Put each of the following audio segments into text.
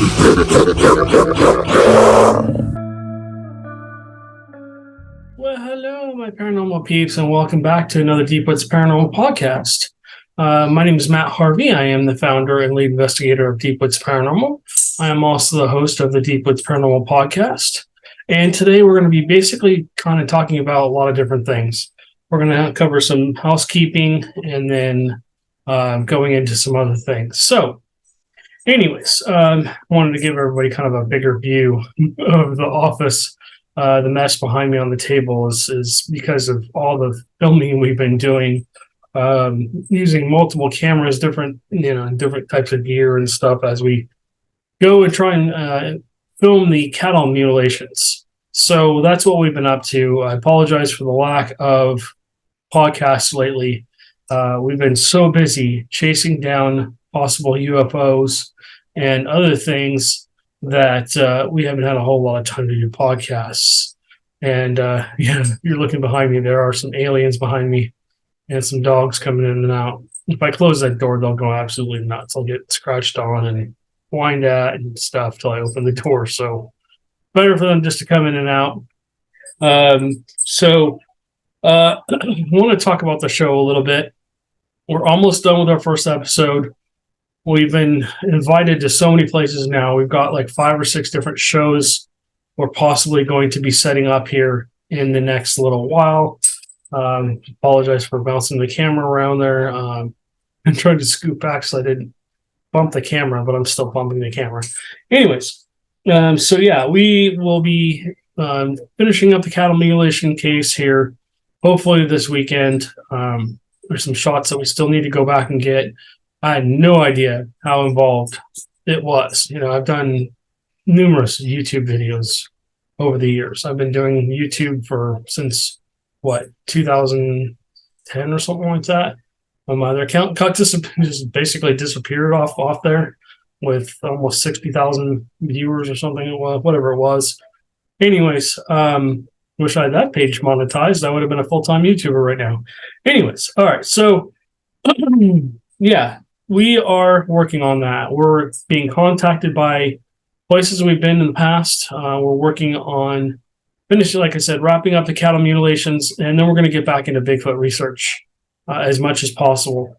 Well, hello, my paranormal peeps, and welcome back to another Deep Woods Paranormal podcast. My name is Matt Harvey. I am the founder and lead investigator of Deep Woods Paranormal. I am also the host of the Deep Woods Paranormal podcast. And today we're going to be basically kind of talking about a lot of different things. We're going to cover some housekeeping and then going into some other things. So, anyways, I wanted to give everybody kind of a bigger view of the office. The mess behind me on the table is because of all the filming we've been doing, using multiple cameras, different types of gear and stuff as we go and try and film the cattle mutilations. So that's what we've been up to. I apologize for the lack of podcasts lately. We've been so busy chasing down possible UFOs and other things that we haven't had a whole lot of time to do podcasts. And you're looking behind me. There are some aliens behind me and some dogs coming in and out. If I close that door, they'll go absolutely nuts. I'll get scratched on and whined at and stuff till I open the door. So better for them just to come in and out. I want to talk about the show a little bit. We're almost done with our first episode. We've been invited to so many places now. We've got like 5 or 6 different shows we're possibly going to be setting up here in the next little while. Apologize for bouncing the camera around there. I'm trying to scoot back so I didn't bump the camera, but I'm still bumping the camera. Anyways, we will be finishing up the cattle mutilation case here, hopefully this weekend. There's some shots that we still need to go back and get. I had no idea how involved it was. I've done numerous YouTube videos over the years. I've been doing YouTube since 2010 or something like that. My other account just basically disappeared off there with almost 60,000 viewers or something, whatever it was. Anyways, wish I had that page monetized. I would have been a full-time YouTuber right now. Anyways, all right. So, yeah. We are working on that. We're being contacted by places we've been in the past. We're working on finishing, like I said, wrapping up the cattle mutilations, and then we're going to get back into Bigfoot research as much as possible.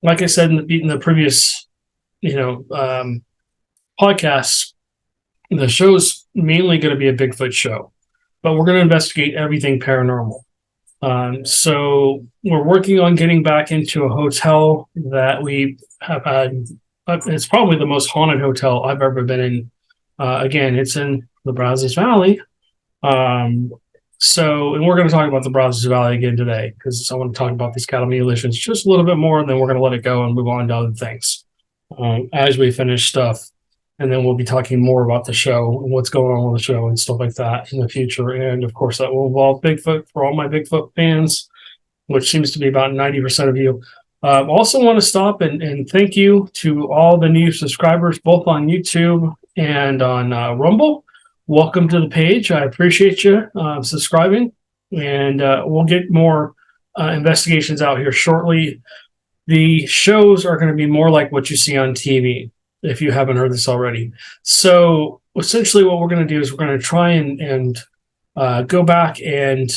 Like I said in the previous, podcasts, the show's mainly going to be a Bigfoot show, but we're going to investigate everything paranormal. So we're working on getting back into a hotel that we have had. It's probably the most haunted hotel I've ever been in. Again, it's in the Brazos Valley. And we're going to talk about the Brazos Valley again today because I want to talk about these cattle mutilations just a little bit more, and then we're going to let it go and move on to other things as we finish stuff. And then we'll be talking more about the show and what's going on with the show and stuff like that in the future. And, of course, that will involve Bigfoot for all my Bigfoot fans, which seems to be about 90% of you. Also want to stop and thank you to all the new subscribers, both on YouTube and on Rumble. Welcome to the page. I appreciate you subscribing. And we'll get more investigations out here shortly. The shows are going to be more like what you see on TV, if you haven't heard this already. So essentially what we're going to do is we're going to try and go back and,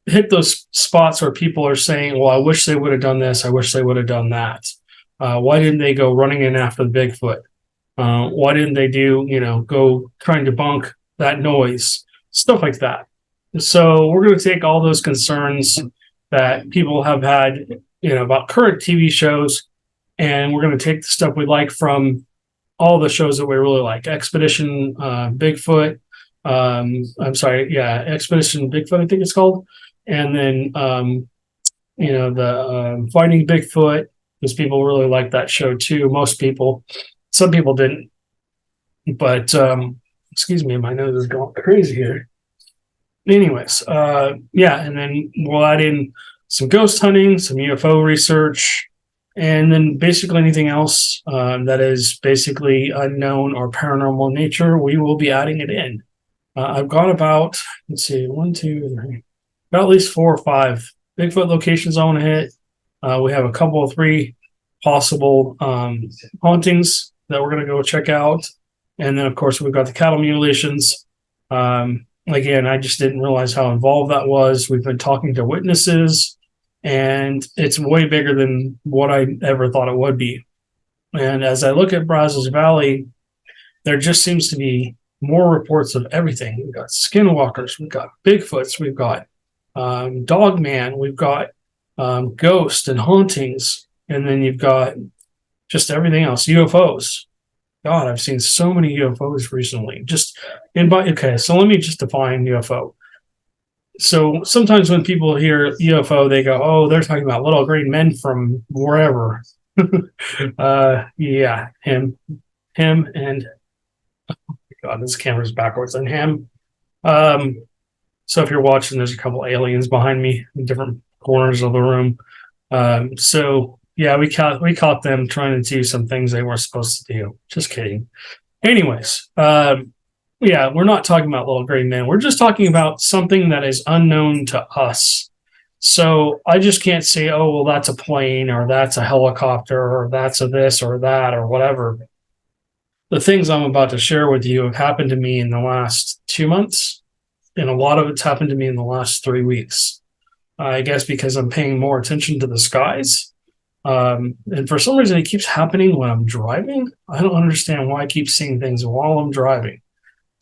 hit those spots where people are saying, well, I wish they would have done this. I wish they would have done that. Why didn't they go running in after the Bigfoot? Why didn't they go try and debunk that noise? Stuff like that. So we're going to take all those concerns that people have had, about current TV shows, and we're going to take the stuff we like from all the shows that we really like. Expedition Bigfoot. Expedition Bigfoot, I think it's called. And then, the Finding Bigfoot, because people really like that show too. Most people. Some people didn't. But, excuse me, my nose is going crazy here. Anyways, and then we'll add in some ghost hunting, some UFO research, and then basically anything else that is basically unknown or paranormal in nature, we will be adding it in. I've got about, let's see, 1, 2, 3, about at least 4 or 5 Bigfoot locations I want to hit. We have a couple of 3 possible hauntings that we're going to go check out. And then, of course, we've got the cattle mutilations. Again, I just didn't realize how involved that was. We've been talking to witnesses, and it's way bigger than what I ever thought it would be. And as I look at Brazos Valley, there just seems to be more reports of everything. We've got Skinwalkers, we've got Bigfoots, we've got Dogman, we've got ghosts and hauntings, and then you've got just everything else. UFOs. God, I've seen so many UFOs recently. Okay, so let me just define UFO. So sometimes when people hear UFO, they go, "Oh, they're talking about little green men from wherever." Yeah, him, and oh God, this camera's backwards on him. So if you're watching, there's a couple aliens behind me in different corners of the room. So yeah, we caught them trying to do some things they weren't supposed to do. Just kidding. Anyways, yeah, we're not talking about little green men. We're just talking about something that is unknown to us. So I just can't say, oh, well, that's a plane, or that's a helicopter, or that's a this or that or whatever. The things I'm about to share with you have happened to me in the last 2 months, and a lot of it's happened to me in the last 3 weeks. I guess because I'm paying more attention to the skies. And for some reason, it keeps happening when I'm driving. I don't understand why I keep seeing things while I'm driving.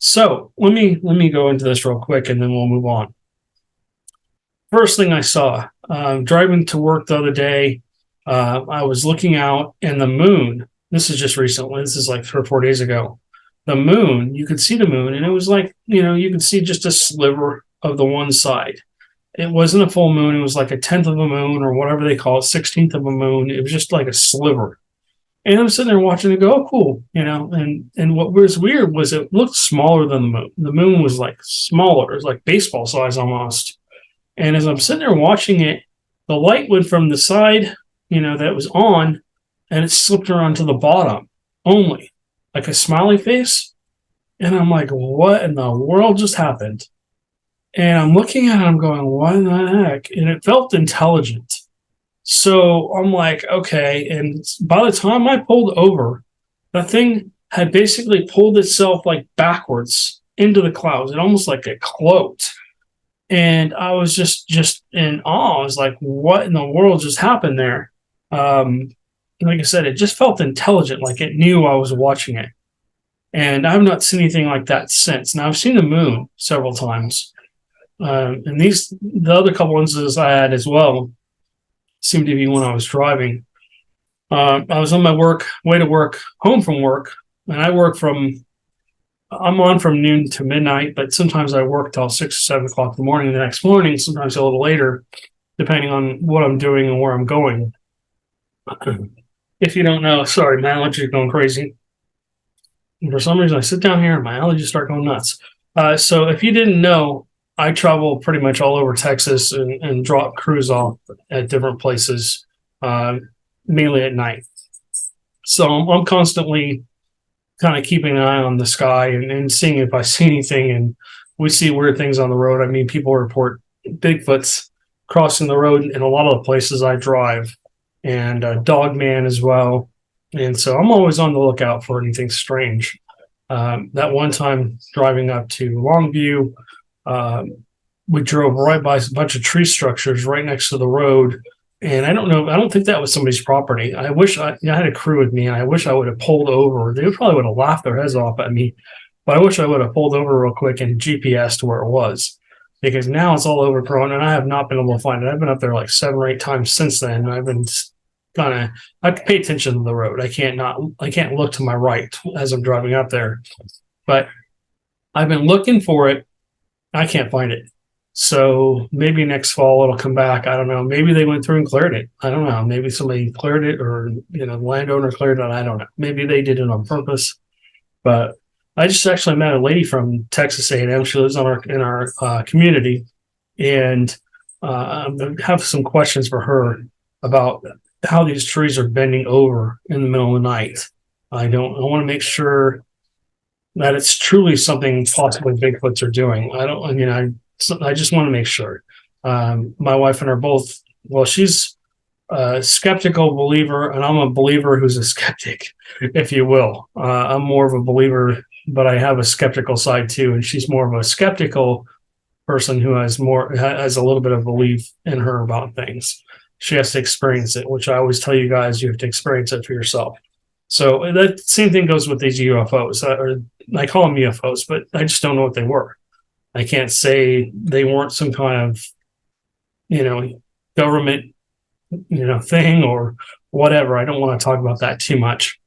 So let me go into this real quick, and then we'll move on. First thing I saw, driving to work the other day, I was looking out, and the moon, this is just recently, this is like 3 or 4 days ago, the moon, you could see the moon, and it was like, you could see just a sliver of the one side. It wasn't a full moon. It was like a 10th of a moon, or whatever they call it, 16th of a moon. It was just like a sliver. And I'm sitting there watching it go, oh, cool, and what was weird was it looked smaller than the moon. The moon was like smaller. It was like baseball size almost. And as I'm sitting there watching it, the light went from the side, that was on, and it slipped around to the bottom only, like a smiley face. And I'm like, what in the world just happened? And I'm looking at it, I'm going, what in the heck? And it felt intelligent. So I'm like, okay. And by the time I pulled over, that thing had basically pulled itself like backwards into the clouds. It almost like it cloaked. And I was just in awe. I was like, what in the world just happened there? Like I said, it just felt intelligent, like it knew I was watching it. And I've not seen anything like that since. Now, I've seen the moon several times. And the other couple instances I had as well seemed to be when I was driving. I was on my way to work, home from work, and I'm on from noon to midnight, but sometimes I work till 6 or 7 o'clock in the morning the next morning, sometimes a little later, depending on what I'm doing and where I'm going. If you don't know, sorry, my allergies are going crazy. And for some reason, I sit down here and my allergies start going nuts. So if you didn't know, I travel pretty much all over Texas and drop crews off at different places, mainly at night. So I'm constantly kind of keeping an eye on the sky and seeing if I see anything. And we see weird things on the road. I mean, people report Bigfoots crossing the road in a lot of the places I drive, and Dogman as well. And so I'm always on the lookout for anything strange. That one time driving up to Longview, we drove right by a bunch of tree structures right next to the road. And I don't think that was somebody's property. I wish I had a crew with me, and I wish I would have pulled over. They probably would have laughed their heads off at me, but I wish I would have pulled over real quick and GPS to where it was, because now it's all overgrown, and I have not been able to find it. I've been up there like 7 or 8 times since then, and I've been I have to pay attention to the road. I can't look to my right as I'm driving up there, but I've been looking for it. I can't find it. So maybe next fall it'll come back. I don't know. Maybe they went through and cleared it. I don't know. Maybe somebody cleared it, or the landowner cleared it. I don't know. Maybe they did it on purpose. But I just actually met a lady from Texas A&M. She lives in our community, and I have some questions for her about how these trees are bending over in the middle of the night. I want to make sure that it's truly something possibly Bigfoots are doing. I just want to make sure. My wife and I are both, well, she's a skeptical believer, and I'm a believer who's a skeptic, if you will. I'm more of a believer, but I have a skeptical side too, and she's more of a skeptical person who has a little bit of belief in her about things. She has to experience it, which I always tell you guys, you have to experience it for yourself. So that same thing goes with these UFOs, or I call them UFOs, but I just don't know what they were. I can't say they weren't some kind of, government, thing or whatever. I don't want to talk about that too much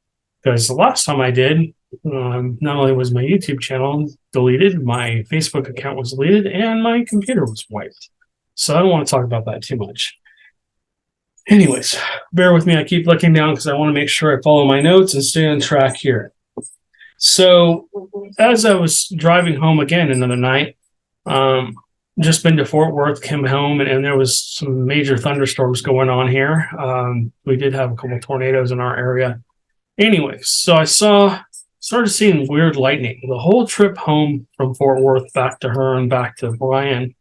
because the last time I did, not only was my YouTube channel deleted, my Facebook account was deleted, and my computer was wiped. So I don't want to talk about that too much. Anyways, bear with me. I keep looking down because I want to make sure I follow my notes and stay on track here. So as I was driving home again another night, just been to Fort Worth, came home, and there was some major thunderstorms going on here. We did have a couple of tornadoes in our area. Anyways, so I started seeing weird lightning. The whole trip home from Fort Worth back to her and back to Brian,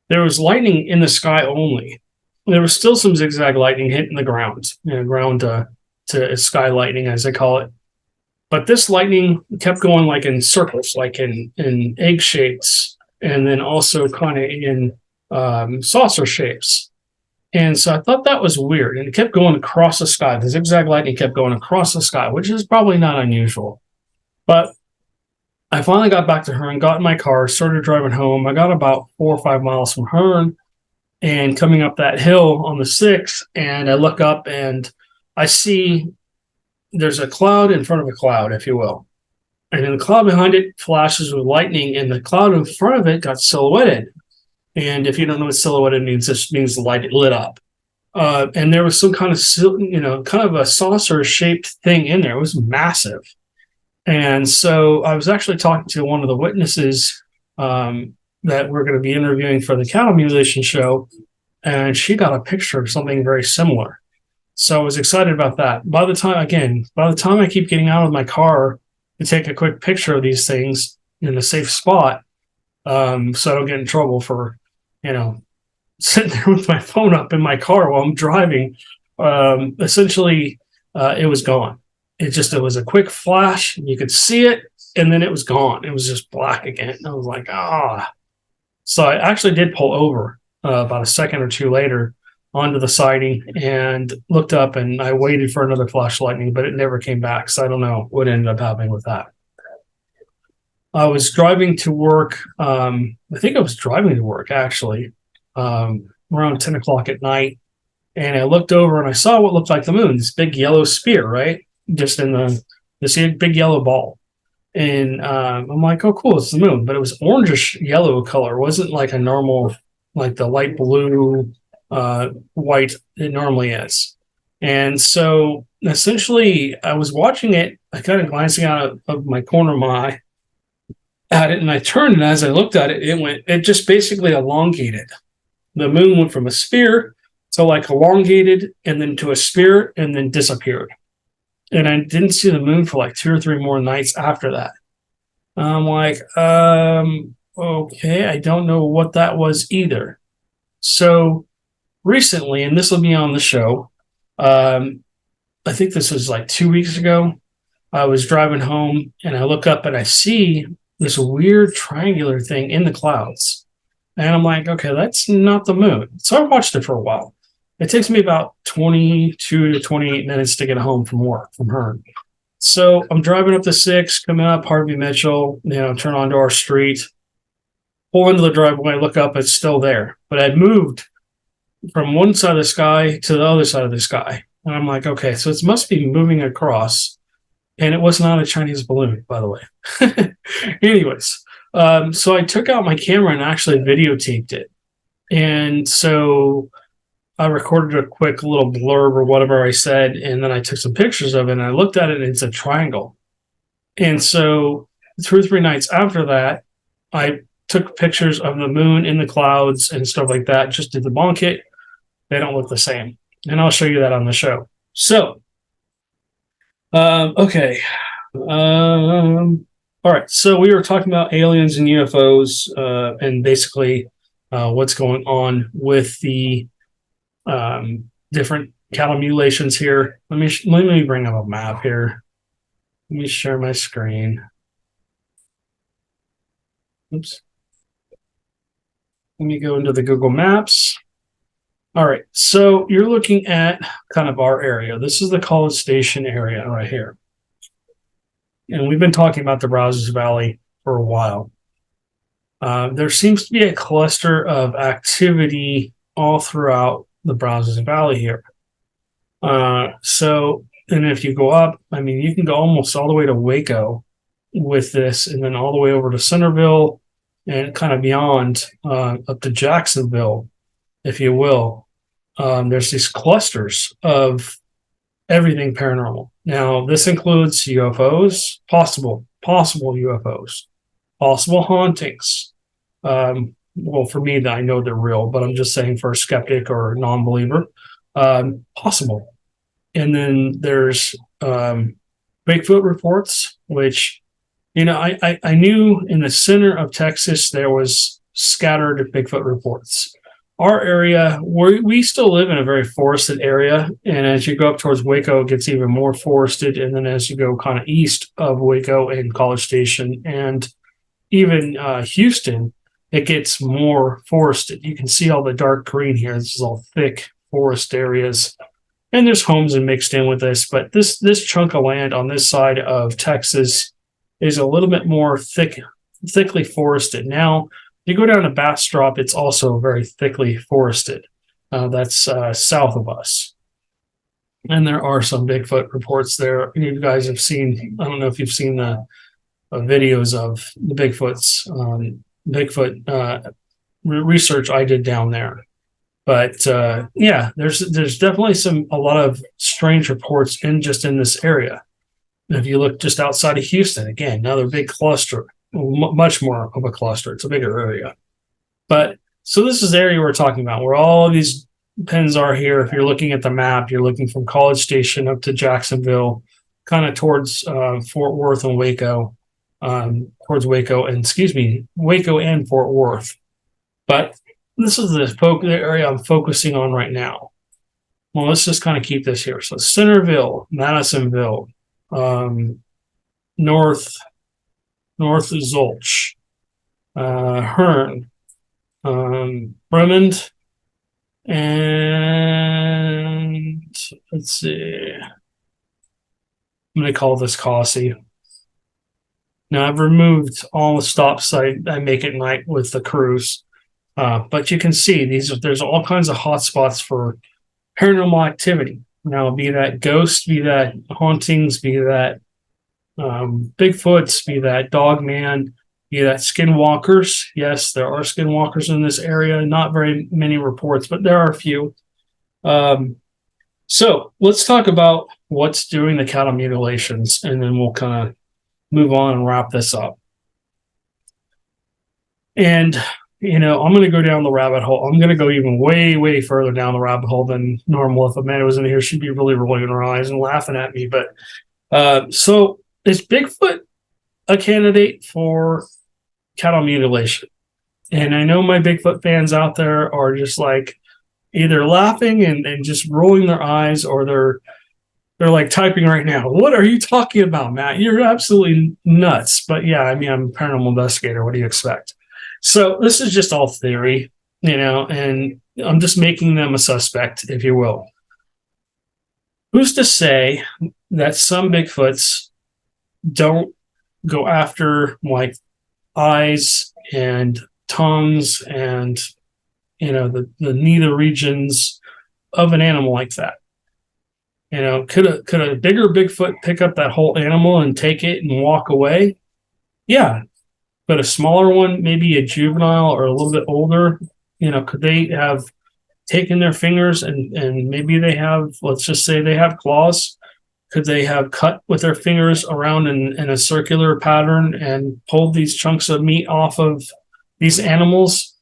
there was lightning in the sky only. There was still some zigzag lightning hitting the ground, ground to sky lightning, as they call it. But this lightning kept going like in circles, like in egg shapes, and then also kind of in saucer shapes. And so I thought that was weird. And it kept going across the sky. The zigzag lightning kept going across the sky, which is probably not unusual. But I finally got back to Hearn, got in my car, started driving home. I got about 4 or 5 miles from Hearn and coming up that hill on the 6th. And I look up and I see there's a cloud in front of a cloud, if you will. And then the cloud behind it flashes with lightning, and the cloud in front of it got silhouetted. And if you don't know what silhouetted means, this means the light lit up. And there was some kind of a saucer-shaped thing in there. It was massive. And so I was actually talking to one of the witnesses that we're going to be interviewing for the cattle mutilation show, and she got a picture of something very similar. So I was excited about that. By the time I keep getting out of my car to take a quick picture of these things in a safe spot, so I don't get in trouble for, sitting there with my phone up in my car while I'm driving, essentially, it was gone. It was a quick flash. You could see it, and then it was gone. It was just black again. I was like, So I actually did pull over about a second or two later onto the siding and looked up, and I waited for another flash of lightning, but it never came back. So I don't know what ended up happening with that. I was driving to work. I think I was driving to work actually around 10 o'clock at night. And I looked over and I saw what looked like the moon, this big yellow spear, right? Just in this big yellow ball. And I'm like, oh, cool, it's the moon. But it was orangish yellow color. It wasn't like a normal, like the light blue, white it normally is. And so essentially I was watching it, I kind of glancing out of my corner of my eye at it, and I turned, and as I looked at it, it just basically elongated. The moon went from a spear to like elongated, and then to a spear, and then disappeared. And I didn't see the moon for like 2 or 3 more nights after that. I'm like, okay, I don't know what that was either. So recently, and this will be on the show, I think this was like 2 weeks ago, I was driving home and I look up and I see this weird triangular thing in the clouds. And I'm like, okay, that's not the moon. So I watched it for a while. It takes me about 22 to 28 minutes to get home from work, from her. So I'm driving up the 6, coming up Harvey Mitchell, turn onto our street, pull into the driveway, look up, it's still there. But I'd moved from one side of the sky to the other side of the sky. And I'm like, okay, so it must be moving across. And it was not a Chinese balloon, by the way. Anyways, so I took out my camera and actually videotaped it. And so I recorded a quick little blurb or whatever I said, and then I took some pictures of it, and I looked at it, and it's a triangle. And so 2 or 3 nights after that, I took pictures of the moon in the clouds and stuff like that just to debunk it. They don't look the same. And I'll show you that on the show. So, okay. All right. So we were talking about aliens and UFOs and basically what's going on with the different cattle mutilations here. Let me bring up a map here. Let me share my screen. Oops. Let me go into the Google Maps. All right, so you're looking at kind of our area. This is the College Station area right here. And we've been talking about the Brazos Valley for a while. There seems to be a cluster of activity all throughout the Brazos Valley here. And if you go up, I mean, you can go almost all the way to Waco with this, and then all the way over to Centerville and kind of beyond up to Jacksonville, if you will. There's these clusters of everything paranormal. Now, this includes UFOs, possible UFOs, possible hauntings. Well, for me, I know they're real, but I'm just saying for a skeptic or a non-believer, possible. And then there's Bigfoot reports, which, I knew in the center of Texas there was scattered Bigfoot reports. Our area, we still live in a very forested area, and as you go up towards Waco, it gets even more forested. And then as you go kind of east of Waco and College Station and even Houston, it gets more forested. You can see all the dark green here. This is all thick forest areas, and there's homes mixed in with this. But this chunk of land on this side of Texas is a little bit more thickly forested. Now, you go down to Bastrop, it's also very thickly forested. That's south of us. And there are some Bigfoot reports there. You guys have seen, I don't know if you've seen the videos of the Bigfoot research I did down there. But yeah, there's definitely a lot of strange reports in this area. And if you look just outside of Houston, again, another big cluster. Much more of a cluster. It's a bigger area. But so this is the area we're talking about, where all of these pens are here. If you're looking at the map, you're looking from College Station up to Jacksonville, kind of towards Fort Worth and Waco, towards Waco and Fort Worth. But this is the area I'm focusing on right now. Well, let's just kind of keep this here. So Centerville, Madisonville, North Zolch, Hearn, Bremond, and let's see. I'm going to call this Cossie. Now, I've removed all the stops I make at night with the cruise, but you can see there's all kinds of hot spots for paranormal activity. Now, be that ghosts, be that hauntings, be that Bigfoots, be that Dogman, be that Skinwalkers. Yes, there are Skinwalkers in this area. Not very many reports, but there are a few. So let's talk about what's doing the cattle mutilations, and then we'll kind of move on and wrap this up. And, I'm going to go down the rabbit hole. I'm going to go even way, way further down the rabbit hole than normal. If Amanda was in here, she'd be really rolling her eyes and laughing at me. But so is Bigfoot a candidate for cattle mutilation? And I know my Bigfoot fans out there are just like either laughing and just rolling their eyes, or they're like typing right now. What are you talking about, Matt? You're absolutely nuts. But yeah, I mean, I'm a paranormal investigator. What do you expect? So this is just all theory, and I'm just making them a suspect, if you will. Who's to say that some Bigfoots don't go after like eyes and tongues and the nether regions of an animal like that? Could a bigger Bigfoot pick up that whole animal and take it and walk away? Yeah. But a smaller one, maybe a juvenile or a little bit older, could they have taken their fingers and maybe they have, let's just say they have claws. Could they have cut with their fingers around in a circular pattern and pulled these chunks of meat off of these animals?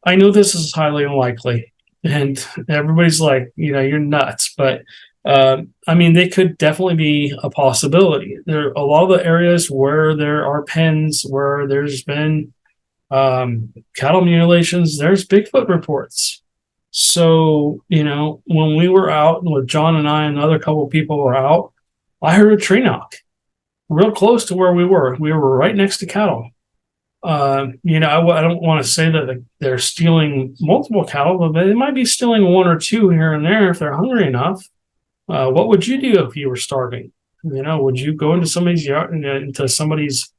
I know this is highly unlikely, and everybody's like, you're nuts. But I mean, they could definitely be a possibility. There are a lot of the areas where there are pens, where there's been cattle mutilations, there's Bigfoot reports. So, when we were out with John and I and another couple of people were out, I heard a tree knock real close to where we were. We were right next to cattle. I don't want to say that they're stealing multiple cattle, but they might be stealing one or two here and there if they're hungry enough. What would you do if you were starving? Would you go into somebody's yard, into somebody's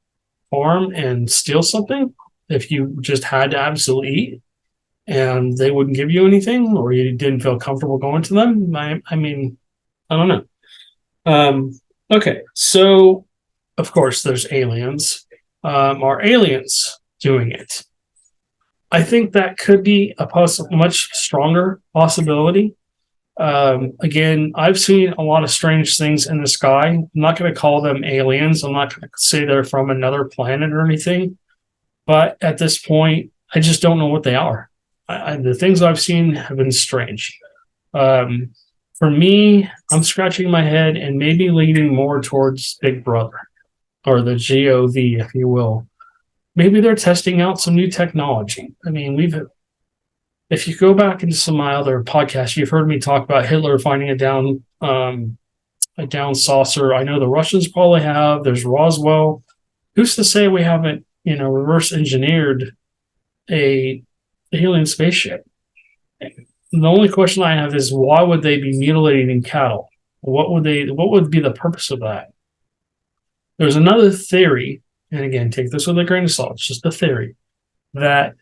farm and steal something if you just had to absolutely eat and they wouldn't give you anything, or you didn't feel comfortable going to them? I mean, I don't know. Okay, so of course there's aliens. Are aliens doing it? I think that could be a much stronger possibility. Again, I've seen a lot of strange things in the sky. I'm not going to call them aliens. I'm not going to say they're from another planet or anything. But at this point, I just don't know what they are. The things I've seen have been strange. For me, I'm scratching my head and maybe leaning more towards Big Brother, or the GOV, if you will. Maybe they're testing out some new technology. I mean, if you go back into some of my other podcasts, you've heard me talk about Hitler finding a down saucer. I know the Russians probably have. There's Roswell. Who's to say we haven't, reverse engineered a alien spaceship? The only question I have is, why would they be mutilating cattle? What would be the purpose of that? There's another theory, and again, take this with a grain of salt. It's just a theory that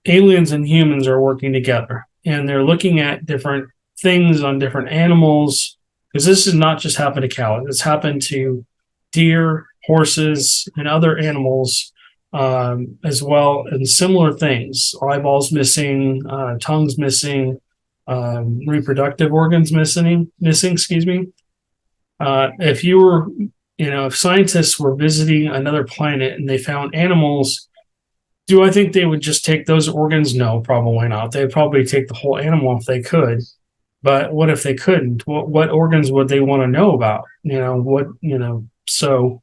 aliens and humans are working together, and they're looking at different things on different animals, because this has not just happened to cows. It's happened to deer, horses, and other animals as well, and similar things: eyeballs missing, tongues missing, reproductive organs missing. Excuse me. If you were, if scientists were visiting another planet and they found animals, do I think they would just take those organs? No, probably not. They'd probably take the whole animal if they could. But what if they couldn't? What organs would they want to know about? So,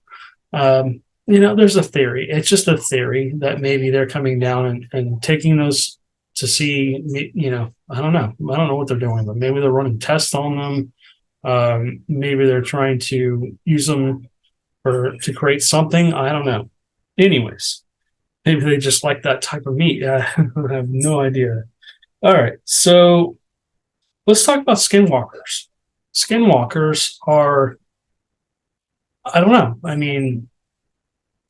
there's a theory. It's just a theory that maybe they're coming down and taking those to see, I don't know. I don't know what they're doing, but maybe they're running tests on them. Maybe they're trying to use them to create something. I don't know. Anyways, maybe they just like that type of meat. I have no idea. All right, so let's talk about skinwalkers. Skinwalkers are, I don't know. I mean,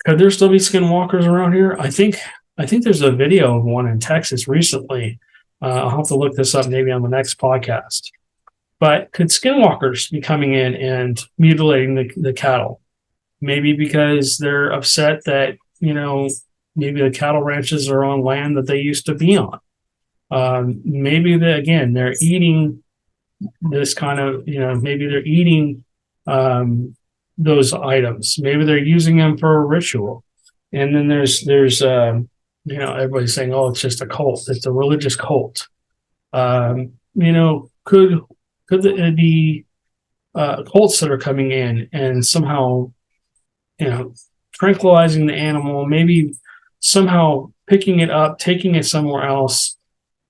could there still be skinwalkers around here? I think there's a video of one in Texas recently. I'll have to look this up maybe on the next podcast. But could skinwalkers be coming in and mutilating the cattle? Maybe because they're upset that, maybe the cattle ranches are on land that they used to be on. Maybe they're eating this kind of, maybe they're eating those items. Maybe they're using them for a ritual. And then there's everybody's saying, oh, it's just a cult. It's a religious cult. Could it be cults that are coming in and somehow, tranquilizing the animal, maybe somehow picking it up, taking it somewhere else,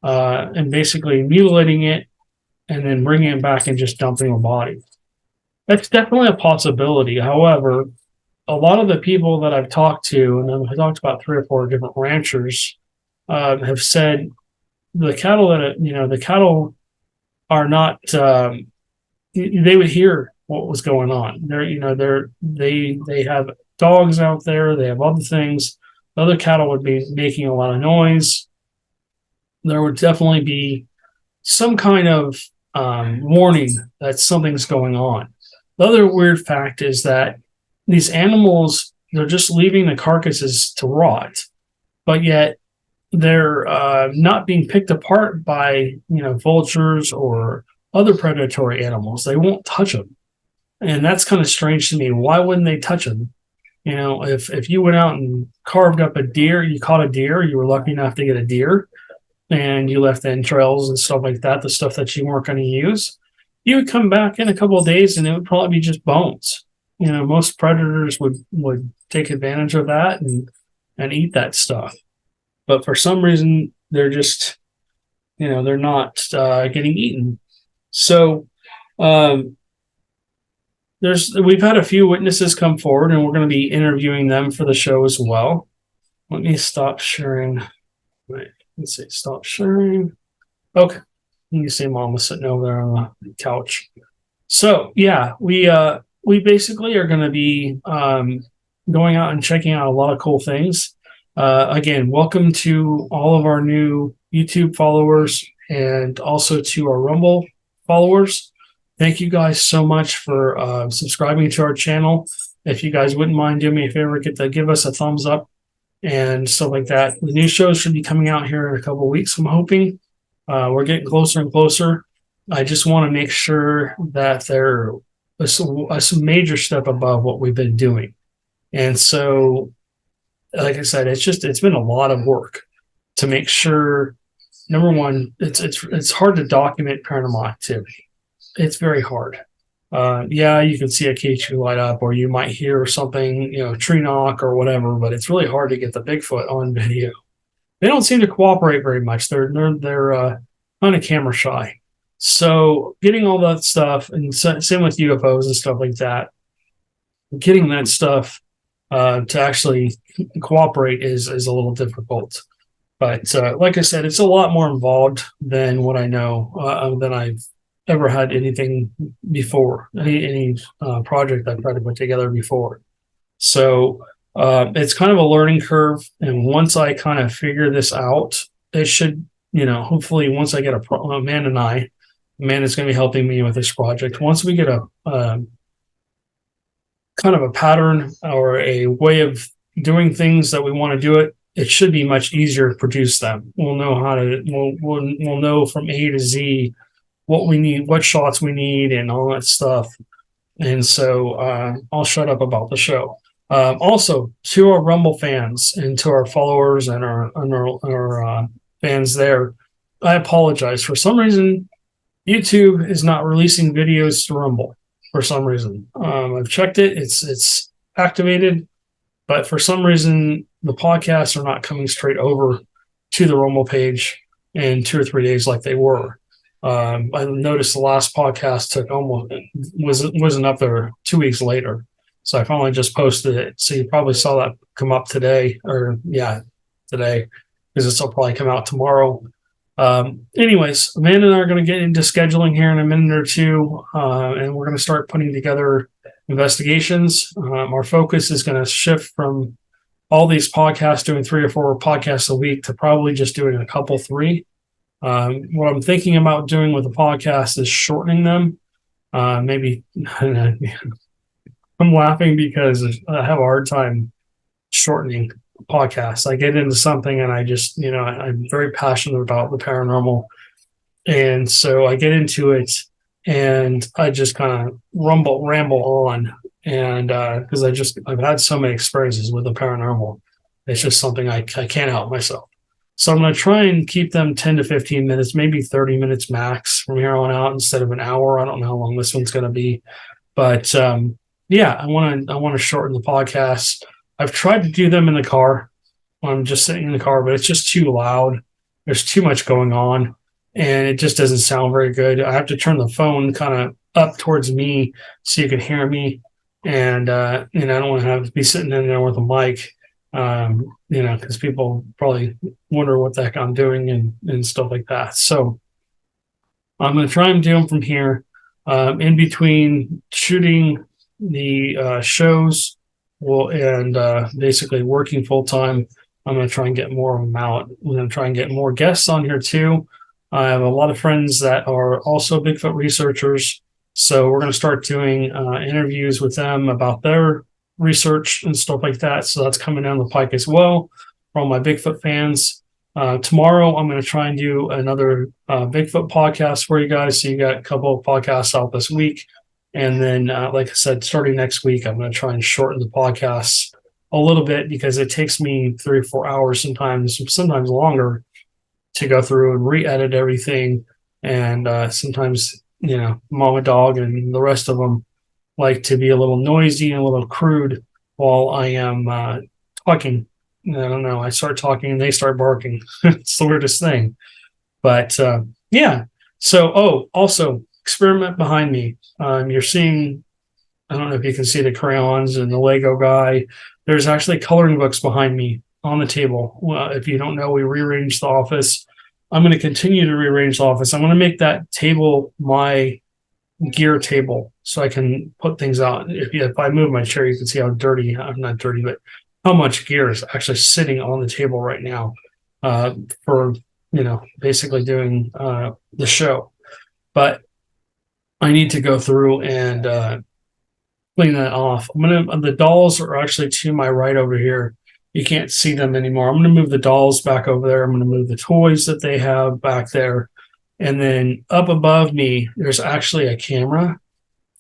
and basically mutilating it and then bringing it back and just dumping the body? That's definitely a possibility. However, a lot of the people that I've talked to, and I've talked about 3 or 4 different ranchers, have said the cattle are not. They would hear what was going on. They have dogs out there. They have other things. The other cattle would be making a lot of noise. There would definitely be some kind of warning that something's going on. The other weird fact is that these animals, they're just leaving the carcasses to rot, but yet they're not being picked apart by vultures or other predatory animals. They won't touch them, and that's kind of strange to me. Why wouldn't they touch them? If you went out and carved up a deer, you caught a deer, you were lucky enough to get a deer, and you left the entrails and stuff like that, the stuff that you weren't going to use, you would come back in a couple of days and it would probably be just bones. Most predators would take advantage of that and eat that stuff. But for some reason, they're just they're not getting eaten. So um, we've had a few witnesses come forward, and we're going to be interviewing them for the show as well. Let me stop sharing. Wait, let's see, stop sharing. Okay, you see Mama sitting over there on the couch. So yeah, we basically are going to be going out and checking out a lot of cool things. Again, welcome to all of our new YouTube followers and also to our Rumble followers. Thank you guys so much for subscribing to our channel. If you guys wouldn't mind doing me a favor, give us a thumbs up and stuff like that. The new shows should be coming out here in a couple of weeks, I'm hoping. We're getting closer and closer. I just want to make sure that they're a major step above what we've been doing. And so, like I said, it's been a lot of work to make sure. Number one, it's hard to document paranormal activity. It's very hard. Yeah, you can see a K2 light up, or you might hear something, tree knock or whatever, but it's really hard to get the Bigfoot on video. They don't seem to cooperate very much. They're kind of camera shy. So getting all that stuff, and same with UFOs and stuff like that, getting that stuff to actually cooperate is a little difficult. But like I said, it's a lot more involved than what I know, than I've ever had anything before, any project I've tried to put together before. So it's kind of a learning curve. And once I kind of figure this out, it should, hopefully once I get Amanda's going to be helping me with this project. Once we get a kind of a pattern or a way of doing things that we want to do it should be much easier to produce them. We'll know we'll know from A to Z what we need, what shots we need, and all that stuff. And so I'll shut up about the show. Also, to our Rumble fans and to our followers and our fans there, I apologize. For some reason, YouTube is not releasing videos to Rumble. For some reason, I've checked it; it's activated, but for some reason, the podcasts are not coming straight over to the Rumble page in 2 or 3 days like they were. I noticed the last podcast wasn't up there 2 weeks later. So I finally just posted it. So you probably saw that come up today, today, because this will probably come out tomorrow. Anyways, Amanda and I are going to get into scheduling here in a minute or two, and we're going to start putting together investigations. Our focus is going to shift from all these podcasts, doing 3 or 4 podcasts a week, to probably just doing a couple, 3. What I'm thinking about doing with the podcast is shortening them. Maybe I'm laughing because I have a hard time shortening podcasts. I get into something and I just, I'm very passionate about the paranormal. And so I get into it and I just kind of ramble on. And because I've had so many experiences with the paranormal, it's just something I can't help myself. So I'm going to try and keep them 10 to 15 minutes, maybe 30 minutes max from here on out instead of an hour. I don't know how long this one's going to be, but I want to shorten the podcast. I've tried to do them in the car when I'm just sitting in the car, but it's just too loud. There's too much going on, and it just doesn't sound very good. I have to turn the phone kind of up towards me so you can hear me, and I don't want to have to be sitting in there with a mic. Because people probably wonder what the heck I'm doing and stuff like that. So I'm going to try and do them from here. In between shooting the shows and basically working full time, I'm going to try and get more of them out. I'm going to try and get more guests on here too. I have a lot of friends that are also Bigfoot researchers. So we're going to start doing interviews with them about their research and stuff like that. So that's coming down the pike as well for all my Bigfoot fans. Tomorrow, I'm going to try and do another Bigfoot podcast for you guys. So you got a couple of podcasts out this week. And then, like I said, starting next week, I'm going to try and shorten the podcasts a little bit because it takes me 3 or 4 hours sometimes longer to go through and re-edit everything. And sometimes, Mama Dog and the rest of them like to be a little noisy and a little crude while I am talking. I don't know. I start talking and they start barking. It's the weirdest thing. But yeah. So, also experiment behind me. You're seeing, I don't know if you can see the crayons and the Lego guy. There's actually coloring books behind me on the table. If you don't know, we rearranged the office. I'm going to continue to rearrange the office. I'm going to make that table my gear table so I can put things out. If I move my chair, you can see how dirty, I'm not dirty, but how much gear is actually sitting on the table right now for, basically doing the show. But I need to go through and clean that off. The dolls are actually to my right over here. You can't see them anymore. I'm going to move the dolls back over there. I'm going to move the toys that they have back there. And then up above me, there's actually a camera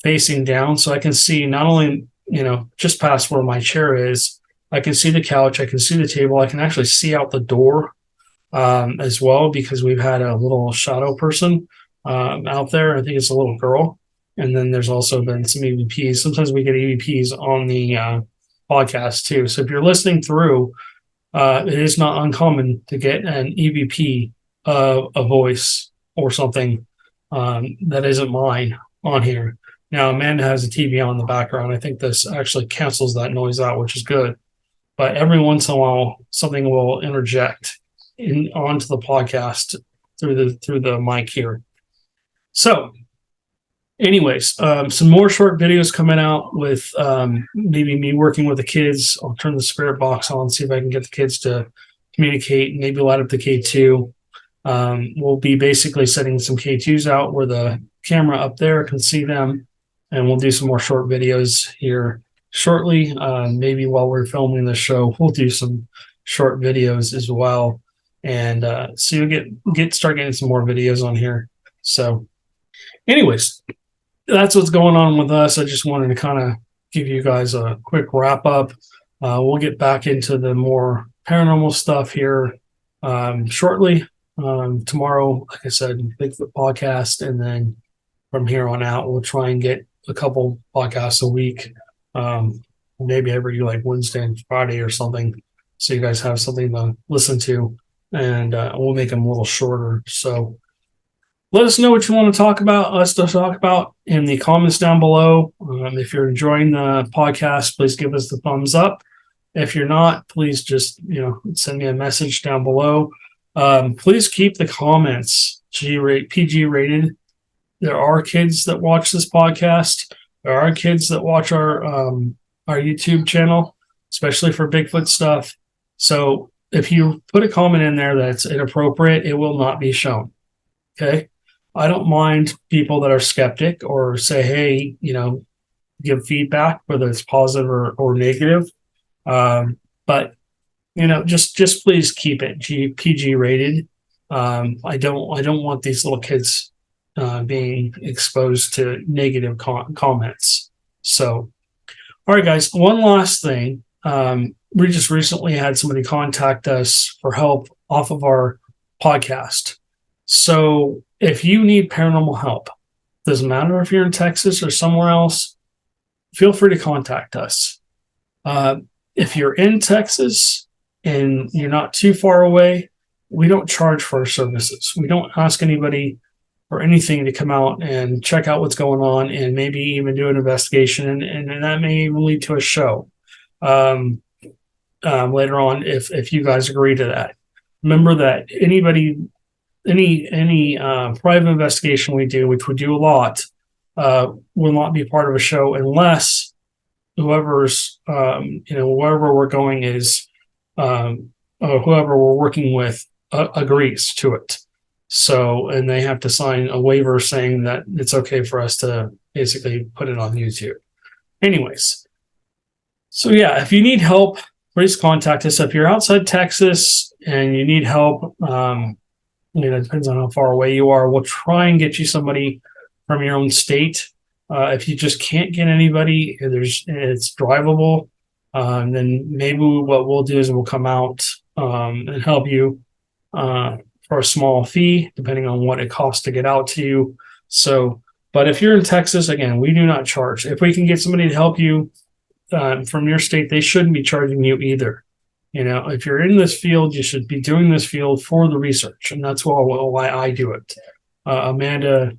facing down. So I can see not only, just past where my chair is, I can see the couch. I can see the table. I can actually see out the door as well, because we've had a little shadow person out there. I think it's a little girl. And then there's also been some EVPs. Sometimes we get EVPs on the podcast too. So if you're listening through, it is not uncommon to get an EVP of a voice or something that isn't mine on here. Now, Amanda has a TV on in the background. I think this actually cancels that noise out, which is good. But every once in a while, something will interject onto the podcast through the mic here. So, anyways, some more short videos coming out with maybe me working with the kids. I'll turn the spirit box on, see if I can get the kids to communicate, maybe light up the K2. We'll be basically setting some K2s out where the camera up there can see them, and we'll do some more short videos here shortly. Maybe while we're filming the show, we'll do some short videos as well, and so you'll start getting some more videos on here. So, anyways, that's what's going on with us. I just wanted to kind of give you guys a quick wrap up. We'll get back into the more paranormal stuff here shortly. Tomorrow, like I said, Bigfoot podcast, and then from here on out, we'll try and get a couple podcasts a week, maybe every Wednesday and Friday or something, so you guys have something to listen to, and we'll make them a little shorter. So let us know what you want to talk about in the comments down below. If you're enjoying the podcast, please give us the thumbs up. If you're not, please just send me a message down below. Please keep the comments PG rated. There are kids that watch this podcast. There are kids that watch our YouTube channel, especially for Bigfoot stuff. So if you put a comment in there that's inappropriate, it will not be shown. Okay. I don't mind people that are skeptic or say, hey, give feedback, whether it's positive or negative. But just please keep it PG rated. I don't want these little kids being exposed to negative comments. So, all right, guys, one last thing. We just recently had somebody contact us for help off of our podcast. So if you need paranormal help, doesn't matter if you're in Texas or somewhere else, feel free to contact us. If you're in Texas and you're not too far away, we don't charge for our services. We don't ask anybody or anything to come out and check out what's going on and maybe even do an investigation. And that may even lead to a show later on if you guys agree to that. Remember that any private investigation we do, which we do a lot, will not be part of a show unless whoever we're going is whoever we're working with agrees to it. So, and they have to sign a waiver saying that it's okay for us to basically put it on YouTube. Anyways, so yeah, if you need help, please contact us. If you're outside Texas and you need help, it depends on how far away you are. We'll try and get you somebody from your own state. If you just can't get anybody, it's drivable, then maybe what we'll do is we'll come out and help you for a small fee, depending on what it costs to get out to you. So, but if you're in Texas, again, we do not charge. If we can get somebody to help you from your state, they shouldn't be charging you either. If you're in this field, you should be doing this field for the research, and that's why I do it. Amanda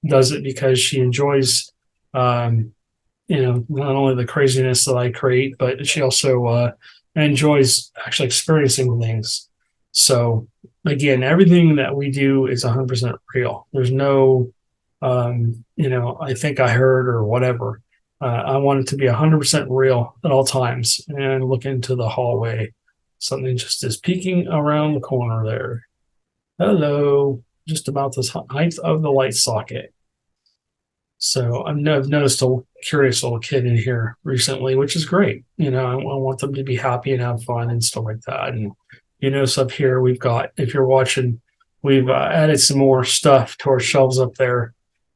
does it because she enjoys, not only the craziness that I create, but she also enjoys actually experiencing things. So again, everything that we do is 100% real. There's no, I think I heard or whatever. I want it to be 100% real at all times. And look into the hallway. Something just is peeking around the corner there. Hello, just about this height of the light socket. So I've noticed a curious little kid in here recently, which is great. I want them to be happy and have fun and stuff like that. And you notice up here we've got, if you're watching, we've added some more stuff to our shelves up there.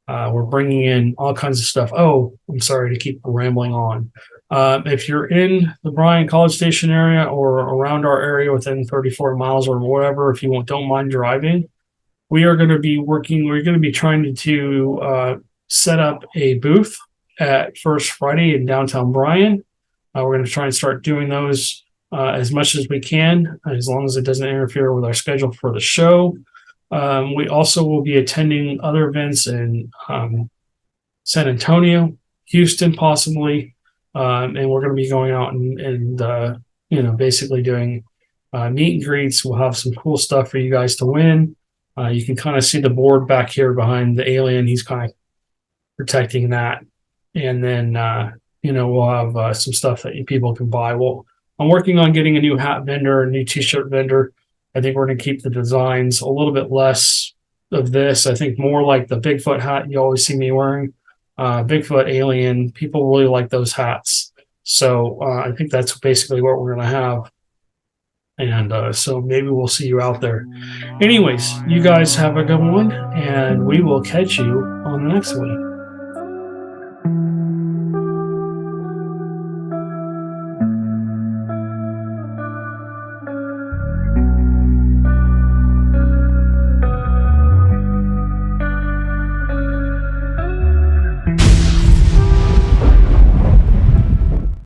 We're bringing in all kinds of stuff. Oh, I'm sorry to keep rambling on. If you're in the Bryan College Station area or around our area within 34 miles or whatever, if you don't mind driving, we're going to be trying to set up a booth at First Friday in downtown Bryan. We're going to try and start doing those as much as we can, as long as it doesn't interfere with our schedule for the show. We also will be attending other events in San Antonio, Houston, possibly, and we're going to be going out and basically doing meet and greets. We'll have some cool stuff for you guys to win. You can kind of see the board back here behind the alien. He's kind of protecting that. And then, we'll have some stuff that people can buy. I'm working on getting a new hat vendor, a new t-shirt vendor. I think we're going to keep the designs a little bit less of this. I think more like the Bigfoot hat you always see me wearing. Bigfoot, alien, people really like those hats. So I think that's basically what we're going to have. And so maybe we'll see you out there. Anyways, you guys have a good one, and we will catch you on the next one.